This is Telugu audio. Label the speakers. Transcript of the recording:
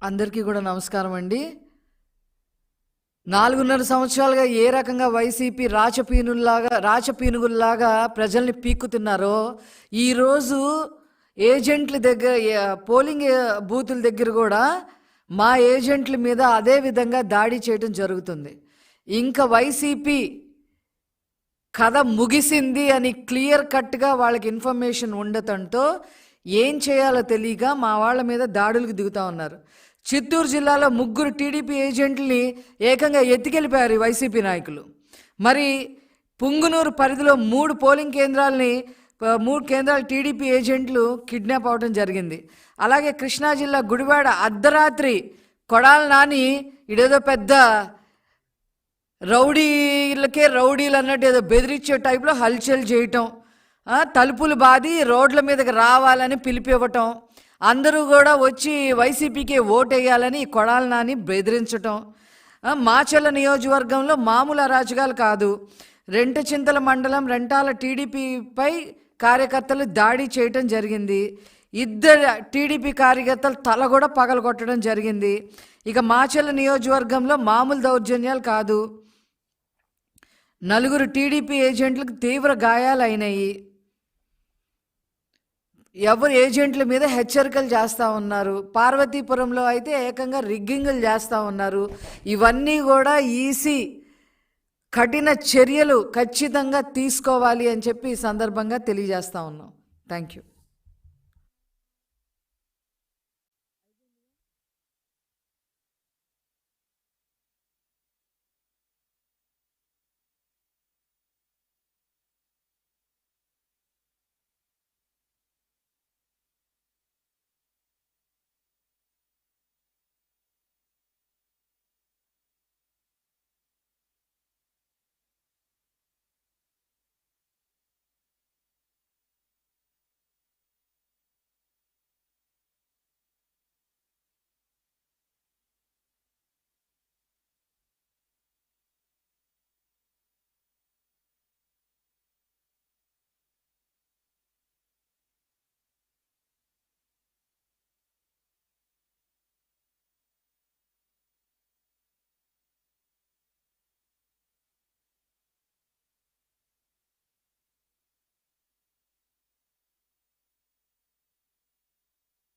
Speaker 1: అందరికీ కూడా నమస్కారం అండి. 4.5 సంవత్సరాలుగా ఏ రకంగా వైసీపీ రాచపీనుగుల్లాగా ప్రజల్ని పీక్కుతున్నారో, ఈరోజు ఏజెంట్ల దగ్గర, పోలింగ్ బూతుల దగ్గర కూడా మా ఏజెంట్ల మీద అదే విధంగా దాడి చేయడం జరుగుతుంది. ఇంకా వైసీపీ కథ ముగిసింది అని క్లియర్ కట్గా వాళ్ళకి ఇన్ఫర్మేషన్ ఉండటంతో ఏం చేయాలో తెలియక మా వాళ్ళ మీద దాడులకు దిగుతూ ఉన్నారు. చిత్తూరు జిల్లాలో 3 టీడీపీ ఏజెంట్లని ఏకంగా ఎత్తుకెళ్ళిపోయారు వైసీపీ నాయకులు. మరి పుంగునూరు పరిధిలో 3 పోలింగ్ కేంద్రాలని 3 కేంద్రాల టీడీపీ ఏజెంట్లు కిడ్నాప్ అవడం జరిగింది. అలాగే కృష్ణా జిల్లా గుడివాడ అర్ధరాత్రి కొడాల నాని ఇదేదో పెద్ద రౌడీలు అన్నట్టు ఏదో బెదిరించే టైప్లో హల్చల్ చేయటం, తలుపులు బాది రోడ్ల మీదకి రావాలని పిలిపివ్వటం, అందరూ కూడా వచ్చి వైసీపీకి ఓటేయాలని కొడాల నాని బెదిరించటం. మాచర్ల నియోజకవర్గంలో మామూలు అరాచకాలు కాదు. రెంటచింతల మండలం రెంటాల టీడీపీపై కార్యకర్తలు దాడి చేయటం జరిగింది. 2 టీడీపీ కార్యకర్తలు తల కూడా పగలగొట్టడం జరిగింది. ఇక మాచర్ల నియోజకవర్గంలో మామూలు దౌర్జన్యాలు కాదు. 4 టీడీపీ ఏజెంట్లకు తీవ్ర గాయాలు అయినాయి. ఎవరు ఏజెంట్ల మీద హెచ్చరికలు చేస్తూ ఉన్నారు. పార్వతీపురంలో అయితే ఏకంగా రిగ్గింగులు చేస్తూ ఉన్నారు. ఇవన్నీ కూడా ఈసీ కఠిన చర్యలు ఖచ్చితంగా తీసుకోవాలి అని చెప్పి ఈ సందర్భంగా తెలియజేస్తూ ఉన్నాం. Thank you.